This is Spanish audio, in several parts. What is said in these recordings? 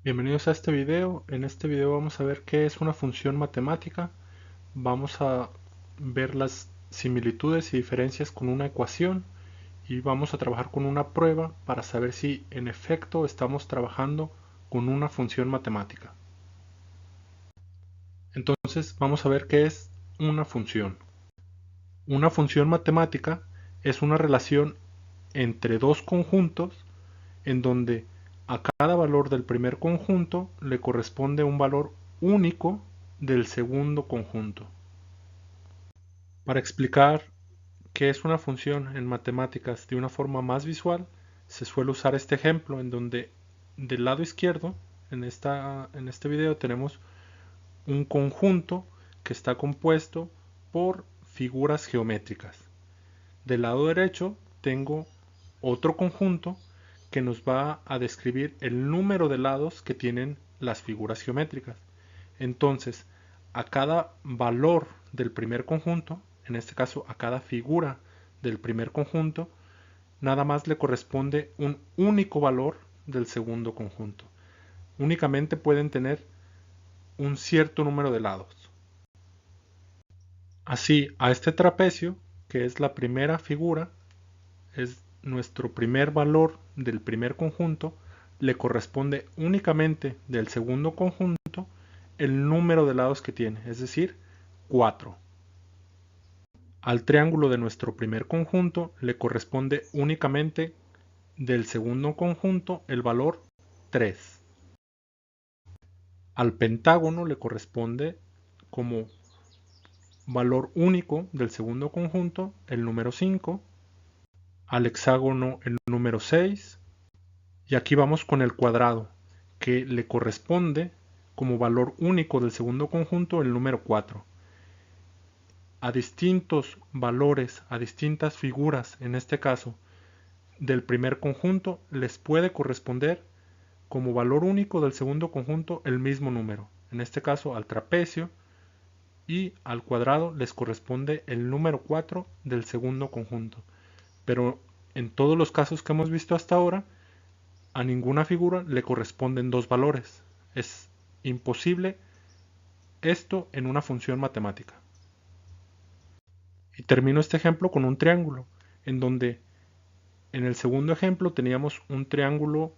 Bienvenidos a este video. En este video vamos a ver qué es una función matemática. Vamos a ver las similitudes y diferencias con una ecuación y vamos a trabajar con una prueba para saber si en efecto estamos trabajando con una función matemática. Entonces vamos a ver qué es una función. Una función matemática es una relación entre dos conjuntos en donde a cada valor del primer conjunto le corresponde un valor único del segundo conjunto. Para explicar qué es una función en matemáticas de una forma más visual, se suele usar este ejemplo en donde del lado izquierdo, en este video, tenemos un conjunto que está compuesto por figuras geométricas. Del lado derecho tengo otro conjunto que nos va a describir el número de lados que tienen las figuras geométricas. Entonces, a cada valor del primer conjunto, en este caso a cada figura del primer conjunto, nada más le corresponde un único valor del segundo conjunto. Únicamente pueden tener un cierto número de lados. Así, a este trapecio, que es la primera figura, es nuestro primer valor del primer conjunto, le corresponde únicamente del segundo conjunto el número de lados que tiene, es decir, 4. Al triángulo de nuestro primer conjunto le corresponde únicamente del segundo conjunto el valor 3. Al pentágono le corresponde como valor único del segundo conjunto el número 5. Al hexágono el número 6. Y aquí vamos con el cuadrado, que le corresponde como valor único del segundo conjunto el número 4. A distintos valores, a distintas figuras, en este caso, del primer conjunto, les puede corresponder como valor único del segundo conjunto el mismo número. En este caso, al trapecio y al cuadrado les corresponde el número 4 del segundo conjunto. Pero en todos los casos que hemos visto hasta ahora, a ninguna figura le corresponden dos valores. Es imposible esto en una función matemática. Y termino este ejemplo con un triángulo, en donde en el segundo ejemplo teníamos un triángulo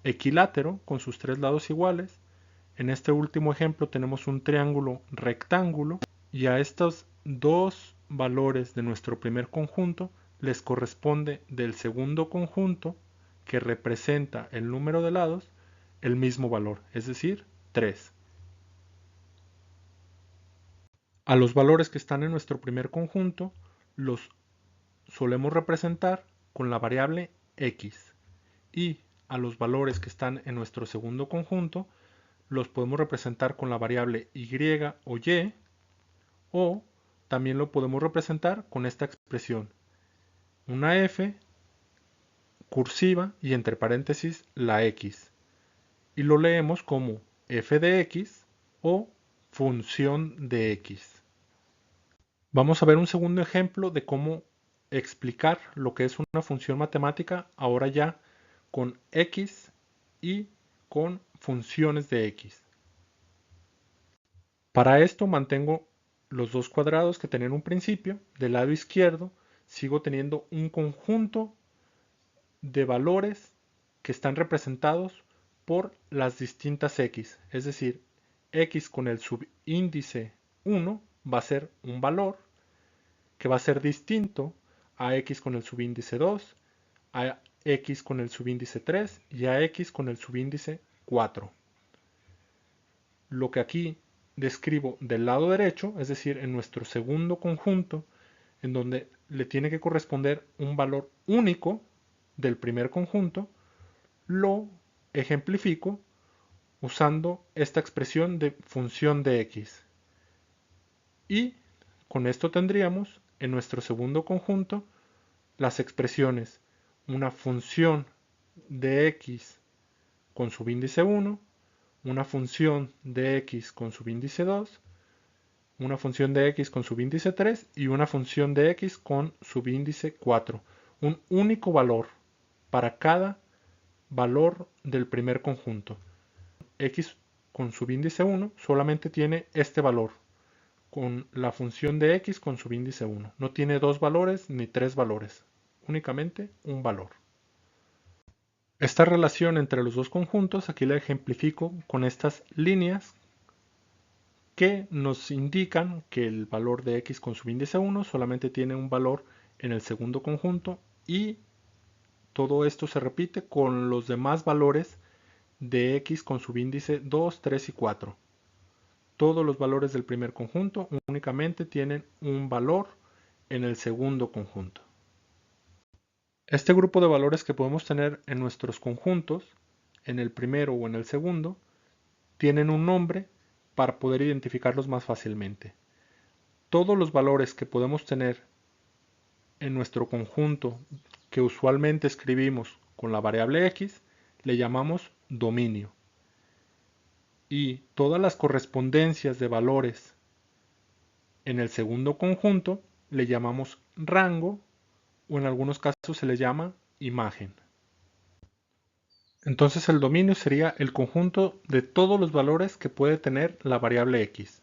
equilátero con sus tres lados iguales. En este último ejemplo tenemos un triángulo rectángulo y a estos dos valores de nuestro primer conjunto les corresponde del segundo conjunto, que representa el número de lados, el mismo valor, es decir, 3. A los valores que están en nuestro primer conjunto los solemos representar con la variable x, y a los valores que están en nuestro segundo conjunto los podemos representar con la variable y o y, o también lo podemos representar con esta expresión, una f cursiva y entre paréntesis la x, y lo leemos como f de x o función de x. Vamos a ver un segundo ejemplo de cómo explicar lo que es una función matemática ahora ya con x y con funciones de x. Para esto mantengo los dos cuadrados que tenía en un principio. Del lado izquierdo sigo teniendo un conjunto de valores que están representados por las distintas x. Es decir, x con el subíndice 1 va a ser un valor que va a ser distinto a x con el subíndice 2, a x con el subíndice 3 y a x con el subíndice 4. Lo que aquí describo del lado derecho, es decir, en nuestro segundo conjunto, en donde le tiene que corresponder un valor único del primer conjunto, lo ejemplifico usando esta expresión de función de x. Y con esto tendríamos en nuestro segundo conjunto las expresiones una función de x con subíndice 1, una función de x con subíndice 2, una función de x con subíndice 3 y una función de x con subíndice 4. Un único valor para cada valor del primer conjunto. x con subíndice 1 solamente tiene este valor, con la función de x con subíndice 1. No tiene dos valores ni tres valores, únicamente un valor. Esta relación entre los dos conjuntos aquí la ejemplifico con estas líneas que nos indican que el valor de x con subíndice 1 solamente tiene un valor en el segundo conjunto y todo esto se repite con los demás valores de x con subíndice 2, 3 y 4. Todos los valores del primer conjunto únicamente tienen un valor en el segundo conjunto. Este grupo de valores que podemos tener en nuestros conjuntos, en el primero o en el segundo, tienen un nombre para poder identificarlos más fácilmente. Todos los valores que podemos tener en nuestro conjunto que usualmente escribimos con la variable x le llamamos dominio. Y todas las correspondencias de valores en el segundo conjunto le llamamos rango o en algunos casos se le llama imagen. Entonces el dominio sería el conjunto de todos los valores que puede tener la variable x.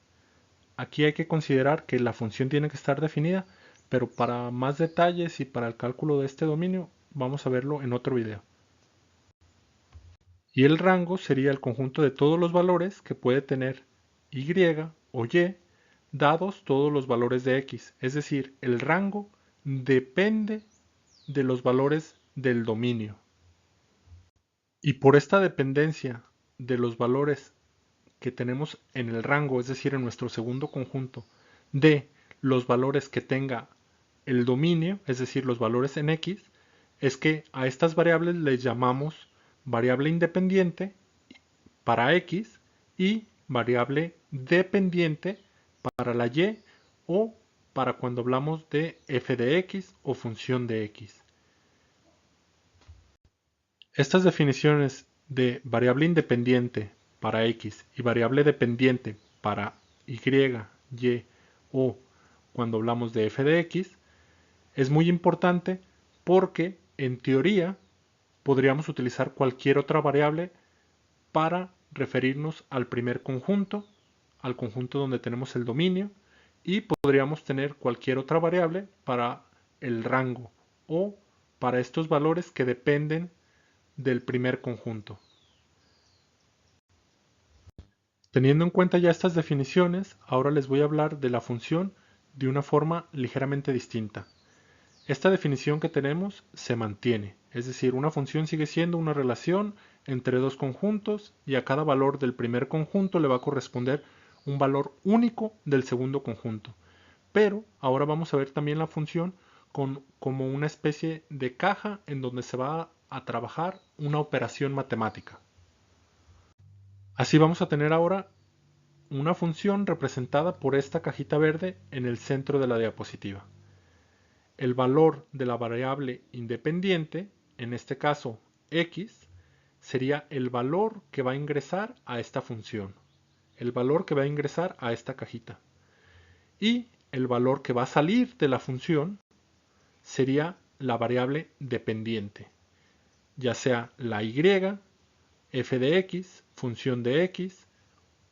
Aquí hay que considerar que la función tiene que estar definida, pero para más detalles y para el cálculo de este dominio vamos a verlo en otro video. Y el rango sería el conjunto de todos los valores que puede tener y o y dados todos los valores de x. Es decir, el rango depende de los valores del dominio. Y por esta dependencia de los valores que tenemos en el rango, es decir, en nuestro segundo conjunto, de los valores que tenga el dominio, es decir, los valores en x, es que a estas variables les llamamos variable independiente para x y variable dependiente para la y o para cuando hablamos de f de x o función de x. Estas definiciones de variable independiente para x y variable dependiente para y, y o cuando hablamos de f de x es muy importante porque en teoría podríamos utilizar cualquier otra variable para referirnos al primer conjunto, al conjunto donde tenemos el dominio, y podríamos tener cualquier otra variable para el rango o para estos valores que dependen del primer conjunto. Teniendo en cuenta ya estas definiciones, ahora les voy a hablar de la función de una forma ligeramente distinta. Esta definición que tenemos se mantiene, es decir, una función sigue siendo una relación entre dos conjuntos y a cada valor del primer conjunto le va a corresponder un valor único del segundo conjunto. Pero ahora vamos a ver también la función como una especie de caja en donde se va a trabajar una operación matemática. Así vamos a tener ahora una función representada por esta cajita verde en el centro de la diapositiva. El valor de la variable independiente, en este caso x, sería el valor que va a ingresar a esta función, el valor que va a ingresar a esta cajita. Y el valor que va a salir de la función sería la variable dependiente, ya sea la y, f de x, función de x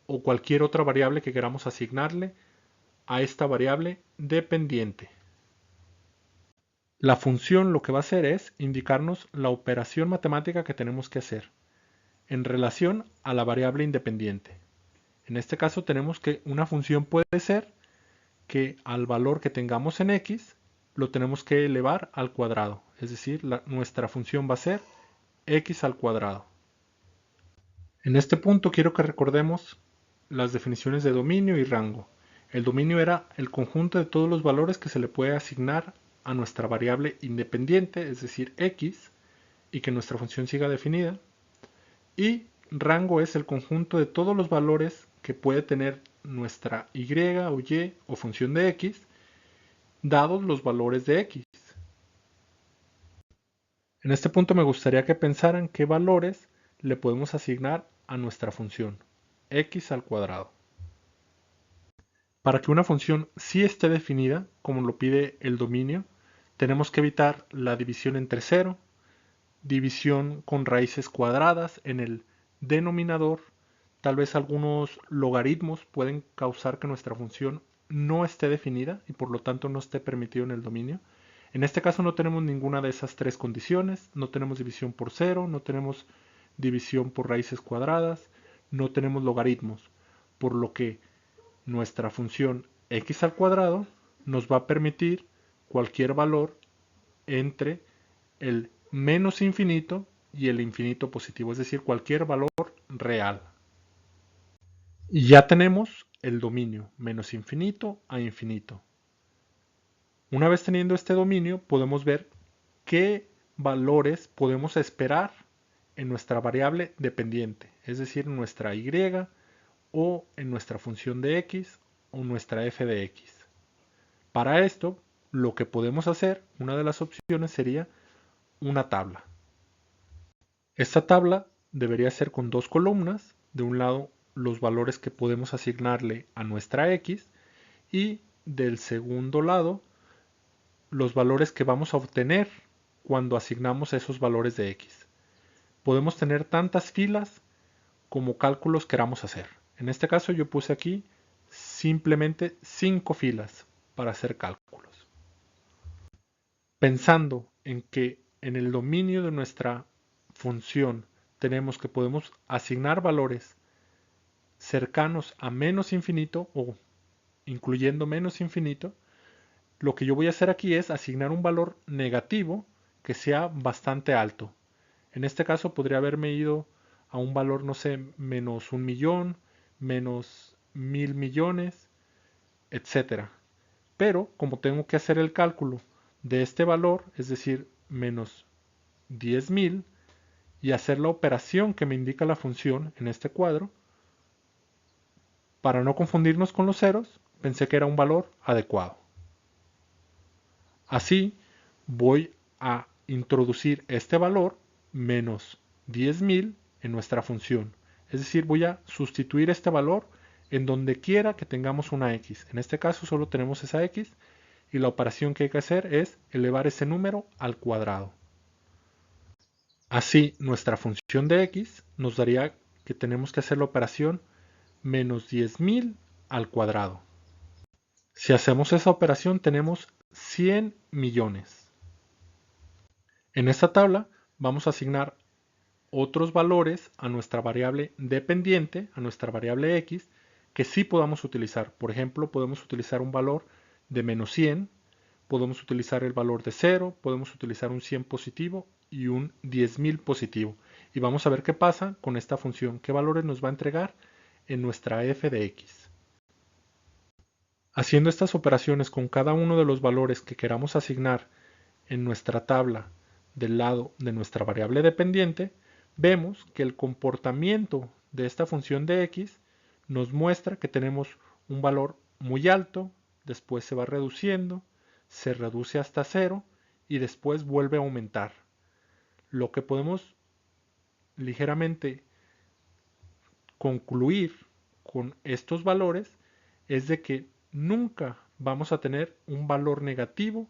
o cualquier otra variable que queramos asignarle a esta variable dependiente. La función lo que va a hacer es indicarnos la operación matemática que tenemos que hacer en relación a la variable independiente. En este caso tenemos que una función puede ser que al valor que tengamos en x lo tenemos que elevar al cuadrado, es decir, nuestra función va a ser x al cuadrado. En este punto quiero que recordemos las definiciones de dominio y rango. El dominio era el conjunto de todos los valores que se le puede asignar a nuestra variable independiente, es decir, x, y que nuestra función siga definida. Y rango es el conjunto de todos los valores que puede tener nuestra y o y o función de x, dados los valores de x. En este punto me gustaría que pensaran qué valores le podemos asignar a nuestra función, x al cuadrado. Para que una función sí esté definida, como lo pide el dominio, tenemos que evitar la división entre cero, división con raíces cuadradas en el denominador Tal vez algunos logaritmos pueden causar que nuestra función no esté definida y por lo tanto no esté permitido en el dominio. En este caso no tenemos ninguna de esas tres condiciones, no tenemos división por cero, no tenemos división por raíces cuadradas, no tenemos logaritmos, por lo que nuestra función x al cuadrado nos va a permitir cualquier valor entre el menos infinito y el infinito positivo, es decir, cualquier valor real. Y ya tenemos el dominio menos infinito a infinito. Una vez teniendo este dominio, podemos ver qué valores podemos esperar en nuestra variable dependiente, es decir, en nuestra y o en nuestra función de x o nuestra f de x. Para esto, lo que podemos hacer, una de las opciones sería una tabla. Esta tabla debería ser con dos columnas, de un lado los valores que podemos asignarle a nuestra x y del segundo lado los valores que vamos a obtener cuando asignamos esos valores de x. Podemos tener tantas filas como cálculos queramos hacer. En este caso yo puse aquí simplemente 5 filas para hacer cálculos. Pensando en que en el dominio de nuestra función tenemos que podemos asignar valores cercanos a menos infinito o incluyendo menos infinito, lo que yo voy a hacer aquí es asignar un valor negativo que sea bastante alto. En este caso podría haberme ido a un valor, no sé, menos 1.000.000, menos 1.000.000.000, etcétera. Pero como tengo que hacer el cálculo de este valor, es decir, menos 10.000, y hacer la operación que me indica la función en este cuadro, para no confundirnos con los ceros, pensé que era un valor adecuado. Así, voy a introducir este valor menos 10.000 en nuestra función. Es decir, voy a sustituir este valor en donde quiera que tengamos una x. En este caso solo tenemos esa x y la operación que hay que hacer es elevar ese número al cuadrado. Así, nuestra función de x nos daría que tenemos que hacer la operación menos 10.000 al cuadrado. Si hacemos esa operación tenemos 100 millones. En esta tabla vamos a asignar otros valores a nuestra variable dependiente, a nuestra variable x, que sí podamos utilizar. Por ejemplo, podemos utilizar un valor de menos 100, podemos utilizar el valor de 0, podemos utilizar un 100 positivo y un 10.000 positivo. Y vamos a ver qué pasa con esta función, qué valores nos va a entregar en nuestra f de x. Haciendo estas operaciones con cada uno de los valores que queramos asignar en nuestra tabla del lado de nuestra variable dependiente, vemos que el comportamiento de esta función de x nos muestra que tenemos un valor muy alto, después se va reduciendo, se reduce hasta 0 y después vuelve a aumentar. Lo que podemos ligeramente concluir con estos valores es de que nunca vamos a tener un valor negativo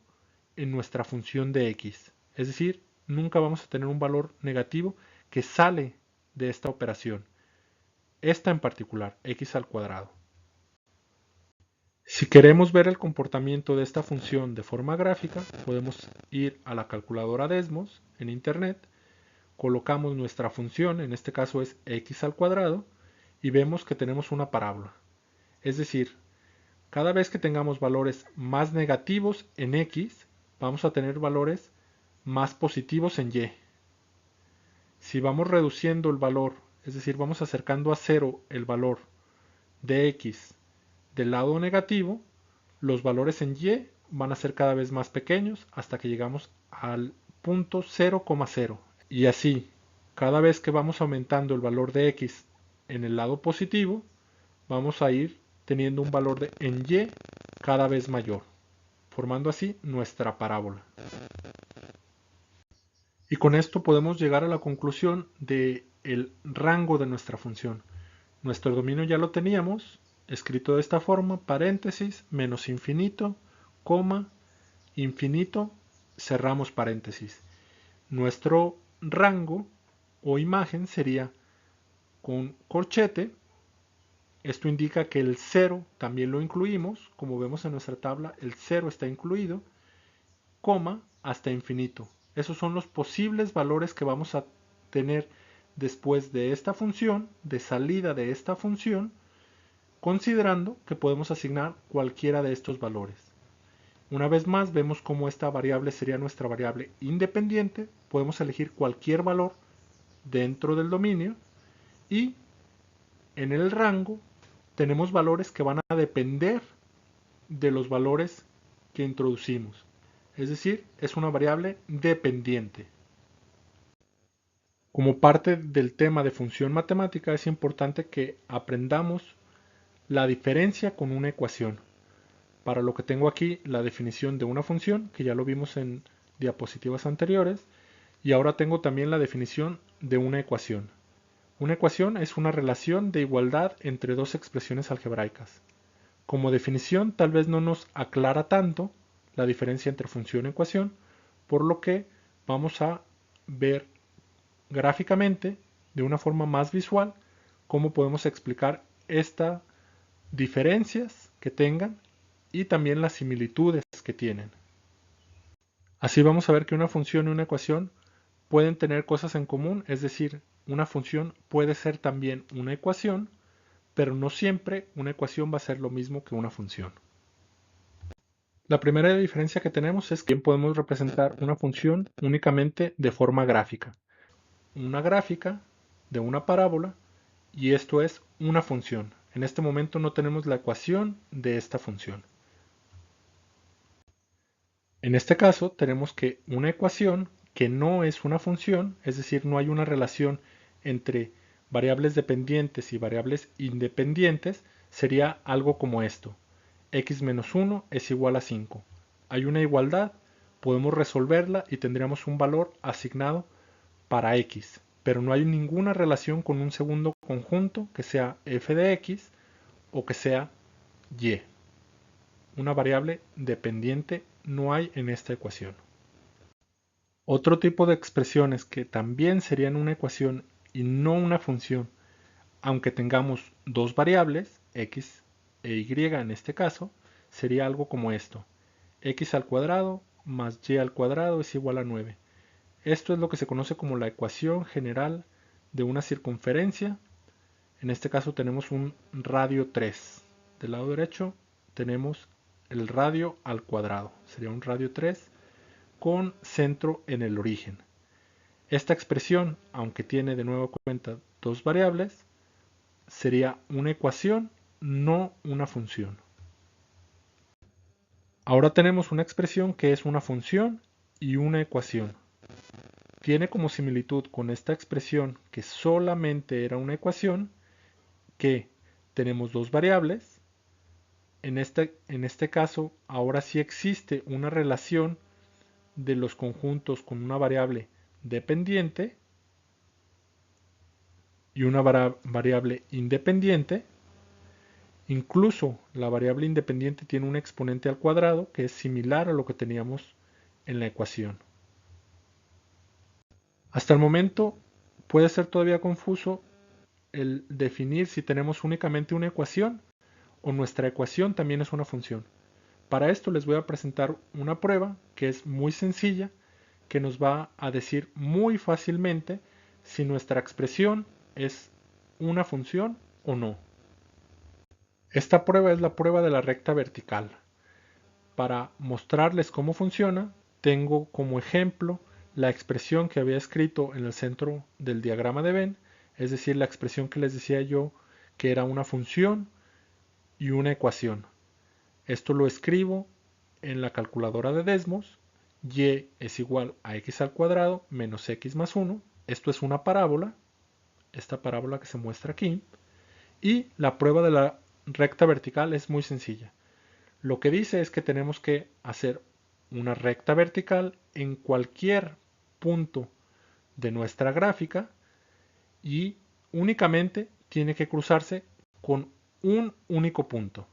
en nuestra función de x. Es decir, nunca vamos a tener un valor negativo que sale de esta operación. Esta en particular, x al cuadrado. Si queremos ver el comportamiento de esta función de forma gráfica, podemos ir a la calculadora Desmos en internet, colocamos nuestra función, en este caso es x al cuadrado, y vemos que tenemos una parábola. Es decir, cada vez que tengamos valores más negativos en x, vamos a tener valores más positivos en y. Si vamos reduciendo el valor, es decir, vamos acercando a 0 el valor de x del lado negativo, los valores en y van a ser cada vez más pequeños hasta que llegamos al punto 0,0. Y así, cada vez que vamos aumentando el valor de x en el lado positivo, vamos a ir teniendo un valor en y cada vez mayor, formando así nuestra parábola. Y con esto podemos llegar a la conclusión del rango de nuestra función. Nuestro dominio ya lo teníamos, escrito de esta forma, paréntesis, menos infinito, coma, infinito, cerramos paréntesis. Nuestro rango o imagen sería con corchete, Esto indica que el 0 también lo incluimos, como vemos en nuestra tabla, el 0 está incluido, coma, hasta infinito. Esos son los posibles valores que vamos a tener después de esta función, de salida de esta función, considerando que podemos asignar cualquiera de estos valores. Una vez más, vemos cómo esta variable sería nuestra variable independiente. Podemos elegir cualquier valor dentro del dominio y en el rango tenemos valores que van a depender de los valores que introducimos. Es decir, es una variable dependiente. Como parte del tema de función matemática es importante que aprendamos la diferencia con una ecuación. Para lo que tengo aquí la definición de una función, que ya lo vimos en diapositivas anteriores, y ahora tengo también la definición de una ecuación. Una ecuación es una relación de igualdad entre dos expresiones algebraicas. Como definición tal vez no nos aclara tanto la diferencia entre función y ecuación, por lo que vamos a ver gráficamente, de una forma más visual, cómo podemos explicar estas diferencias que tengan y también las similitudes que tienen. Así vamos a ver que una función y una ecuación pueden tener cosas en común, es decir, una función puede ser también una ecuación, pero no siempre una ecuación va a ser lo mismo que una función. La primera diferencia que tenemos es que podemos representar una función únicamente de forma gráfica. Una gráfica de una parábola y esto es una función. En este momento no tenemos la ecuación de esta función. En este caso tenemos que una ecuación que no es una función, es decir, no hay una relación entre variables dependientes y variables independientes, sería algo como esto. X menos 1 es igual a 5. Hay una igualdad, podemos resolverla y tendríamos un valor asignado para X, pero no hay ninguna relación con un segundo conjunto que sea f de X o que sea Y. Una variable dependiente no hay en esta ecuación. Otro tipo de expresiones que también serían una ecuación y no una función, aunque tengamos dos variables, x e y en este caso, sería algo como esto. X al cuadrado más y al cuadrado es igual a 9. Esto es lo que se conoce como la ecuación general de una circunferencia. En este caso tenemos un radio 3. Del lado derecho tenemos el radio al cuadrado. Sería un radio 3 con centro en el origen. Esta expresión, aunque tiene de nuevo cuenta dos variables, sería una ecuación, no una función. Ahora tenemos una expresión que es una función y una ecuación. Tiene como similitud con esta expresión que solamente era una ecuación, que tenemos dos variables. En este caso, ahora sí existe una relación de los conjuntos con una variable dependiente y una variable independiente. Incluso la variable independiente tiene un exponente al cuadrado que es similar a lo que teníamos en la ecuación. Hasta el momento puede ser todavía confuso el definir si tenemos únicamente una ecuación o nuestra ecuación también es una función. Para esto les voy a presentar una prueba que es muy sencilla, que nos va a decir muy fácilmente si nuestra expresión es una función o no. Esta prueba es la prueba de la recta vertical. Para mostrarles cómo funciona, tengo como ejemplo la expresión que había escrito en el centro del diagrama de Venn, es decir, la expresión que les decía yo que era una función y una ecuación. Esto lo escribo en la calculadora de Desmos. Y es igual a x al cuadrado menos x más 1. Esto es una parábola, esta parábola que se muestra aquí. Y la prueba de la recta vertical es muy sencilla. Lo que dice es que tenemos que hacer una recta vertical en cualquier punto de nuestra gráfica y únicamente tiene que cruzarse con un único punto.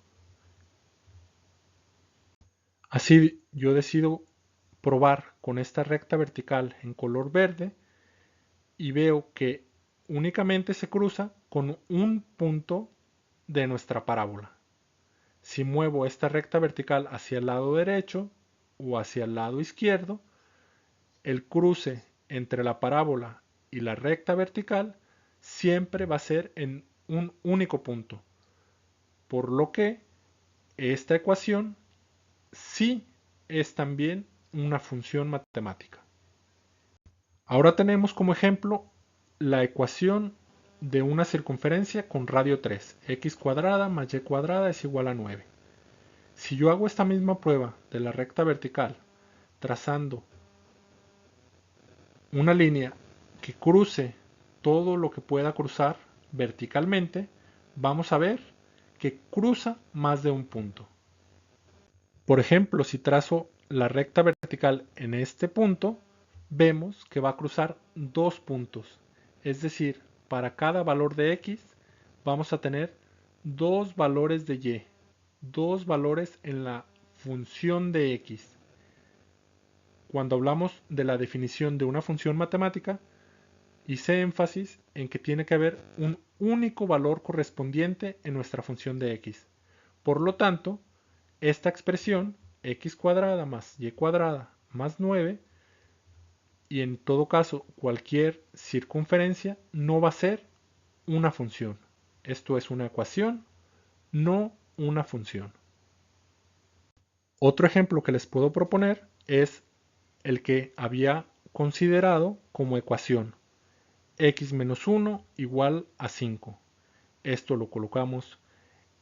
Así yo decido probar con esta recta vertical en color verde y veo que únicamente se cruza con un punto de nuestra parábola. Si muevo esta recta vertical hacia el lado derecho o hacia el lado izquierdo, el cruce entre la parábola y la recta vertical siempre va a ser en un único punto, por lo que esta ecuación sí es también una función matemática. Ahora tenemos como ejemplo la ecuación de una circunferencia con radio 3, x cuadrada más y cuadrada es igual a 9. Si yo hago esta misma prueba de la recta vertical trazando una línea que cruce todo lo que pueda cruzar verticalmente, vamos a ver que cruza más de un punto. Por ejemplo, si trazo la recta vertical en este punto, vemos que va a cruzar dos puntos. Es decir, para cada valor de x vamos a tener dos valores de y, dos valores en la función de x. Cuando hablamos de la definición de una función matemática, hice énfasis en que tiene que haber un único valor correspondiente en nuestra función de x. Por lo tanto, esta expresión x cuadrada más y cuadrada más 9, y en todo caso cualquier circunferencia, no va a ser una función. Esto es una ecuación, no una función. Otro ejemplo que les puedo proponer es el que había considerado como ecuación. X menos 1 igual a 5. Esto lo colocamos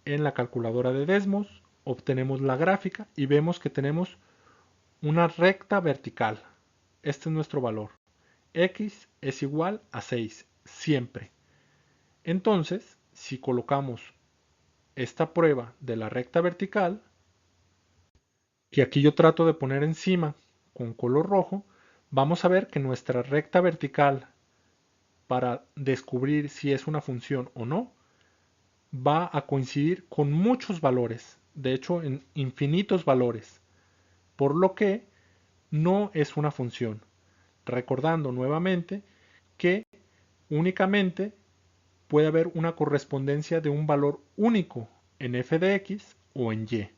en la calculadora de Desmos, obtenemos la gráfica y vemos que tenemos una recta vertical. Este es nuestro valor. X es igual a 6, siempre. Entonces, si colocamos esta prueba de la recta vertical, que aquí yo trato de poner encima con color rojo, vamos a ver que nuestra recta vertical para descubrir si es una función o no va a coincidir con muchos valores, de hecho en infinitos valores, por lo que no es una función. Recordando nuevamente que únicamente puede haber una correspondencia de un valor único en f de x o en y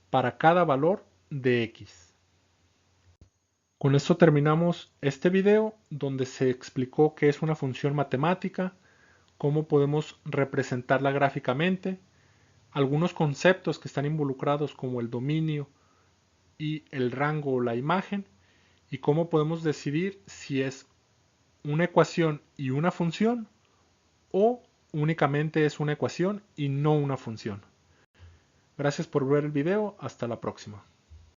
para cada valor de x. Con esto terminamos este video donde se explicó qué es una función matemática, cómo podemos representarla gráficamente, algunos conceptos que están involucrados como el dominio y el rango o la imagen, y cómo podemos decidir si es una ecuación y una función o únicamente es una ecuación y no una función. Gracias por ver el video, hasta la próxima.